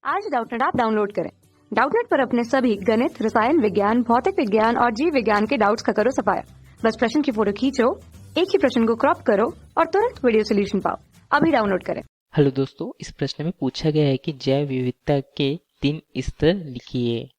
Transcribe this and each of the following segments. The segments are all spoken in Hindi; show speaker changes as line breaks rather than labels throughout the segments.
आज डाउटनेट ऐप डाउनलोड करें। डाउटनेट पर अपने सभी गणित, रसायन विज्ञान, भौतिक विज्ञान और जीव विज्ञान के डाउट्स का करो सफाया। बस प्रश्न की फोटो खींचो, एक ही प्रश्न को क्रॉप करो और तुरंत वीडियो सोल्यूशन पाओ। अभी डाउनलोड करें।
हेलो दोस्तों, इस प्रश्न में पूछा गया है कि जैव विविधता के 3 स्तर लिखिए।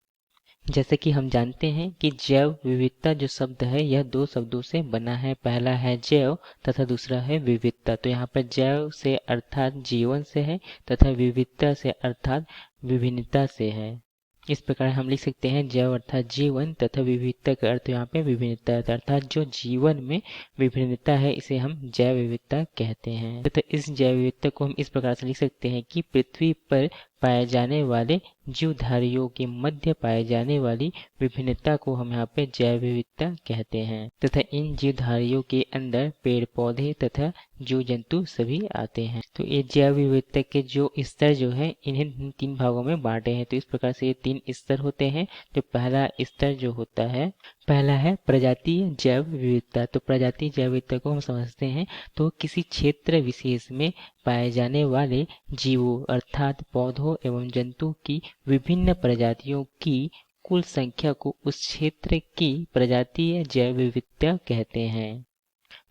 जैसे कि हम जानते हैं कि जैव विविधता जो शब्द है यह 2 शब्दों से बना है। पहला है जैव तथा दूसरा है विविधता। तो यहाँ पर जैव से अर्थात जीवन से है तथा विविधता से अर्थात विभिन्नता से है। इस प्रकार हम लिख सकते हैं जैव अर्थात जीवन तथा विविधता का अर्थ यहाँ पे विभिन्नता है, अर्थात जो जीवन में विभिन्नता है इसे हम जैव विविधता कहते हैं। तथा इस जैव विविधता को हम इस प्रकार से लिख सकते हैं कि पृथ्वी पर पाए जाने वाले जीवधारियों के मध्य पाए जाने वाली विभिन्नता को हम यहाँ पे जैव विविधता कहते हैं। तथा इन जीवधारियों के अंदर पेड़ पौधे तथा जीव जंतु सभी आते हैं। तो ये जैव विविधता के जो स्तर जो है इन्हें 3 भागों में बांटे हैं। तो इस प्रकार से ये 3 स्तर होते हैं। जो पहला स्तर जो होता है, पहला है प्रजातीय जैव विविधता। तो प्रजातीय जैव विविधता को हम समझते हैं तो किसी क्षेत्र विशेष में पाए जाने वाले जीवों अर्थात पौधों एवं जंतु की विभिन्न प्रजातियों की कुल संख्या को उस क्षेत्र की प्रजातीय जैव विविधता कहते हैं।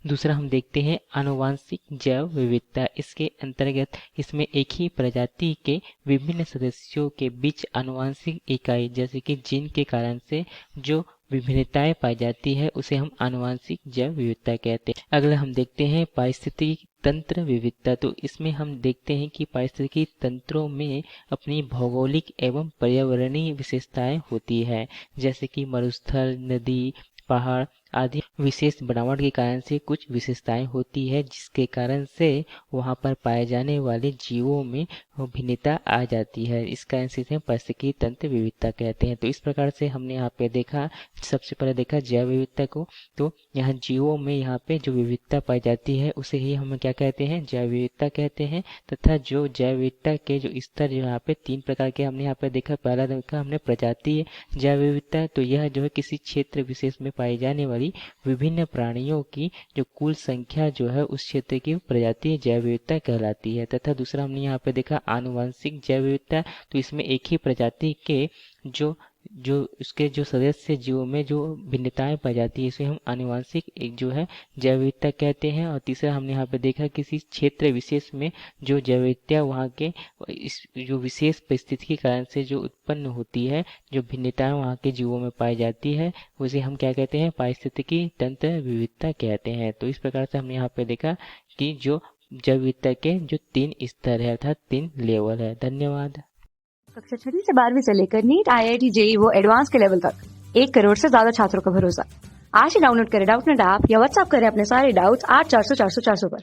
दूसरा हम देखते हैं आनुवांशिक जैव विविधता। इसके अंतर्गत इसमें एक ही प्रजाति के विभिन्न सदस्यों के बीच आनुवांशिक इकाई जैसे कि जीन के कारण से जो विभिन्नताएं पाई जाती है उसे हम आनुवांशिक जैव विविधता कहते हैं। अगला हम देखते हैं पारिस्थितिकी तंत्र विविधता। तो इसमें हम देखते हैं कि पारिस्थितिकी तंत्रों में अपनी भौगोलिक एवं पर्यावरणीय विशेषताएं होती है, जैसे कि मरुस्थल, नदी, पहाड़ आदि विशेष बनावट के कारण से कुछ विशेषताएं होती है, जिसके कारण से वहां पर पाए जाने वाले जीवों में भिन्नता आ जाती है। इस कारण से इसे पारिस्थितिकी तंत्र विविधता कहते हैं। तो इस प्रकार से हमने यहाँ पे देखा, सबसे पहले देखा जैव विविधता को। तो यहाँ जीवों में यहाँ पे जो विविधता पाई जाती है उसे ही हम क्या कहते हैं, जैव विविधता कहते हैं। तथा जो जैव विविधता के जो स्तर जो यहाँ पे 3 प्रकार के हमने यहाँ पे देखा। पहला देखा हमने प्रजातीय जैव विविधता। तो यह जो है किसी क्षेत्र विशेष में पाई जाने वाली विभिन्न प्राणियों की जो कुल संख्या जो है उस क्षेत्र की प्रजातीय जैव विविधता कहलाती है। तथा दूसरा हमने यहाँ पे देखा आनुवंशिक जैव विविधता। तो इसमें एक ही प्रजाति के जो उसके जो सदस्य जीवों में जो भिन्नताएं पाई जाती है इसे हम आनुवंशिक एक जो है जैव विविधता कहते हैं। और तीसरा हमने यहाँ पे देखा किसी क्षेत्र विशेष में जो जैव विविधता वहाँ के इस जो विशेष परिस्थिति के कारण से जो उत्पन्न होती है, जो भिन्नताएं वहाँ के जीवों में पाई जाती है उसे हम क्या कहते हैं, पारिस्थितिकी तंत्र विविधता कहते हैं। तो इस प्रकार से हमने यहाँ पे देखा कि जो जैव विविधता के जो 3 स्तर है अर्थात 3 लेवल है। धन्यवाद।
कक्षा 6 से 12वीं से लेकर नीट, IIT, JEE वो एडवांस के लेवल तक 1 करोड़ से ज्यादा छात्रों का भरोसा। आज ही डाउनलोड करें डाउटनेट ऐप या व्हाट्सएप करें अपने सारे डाउट्स 8400 400 400 पर।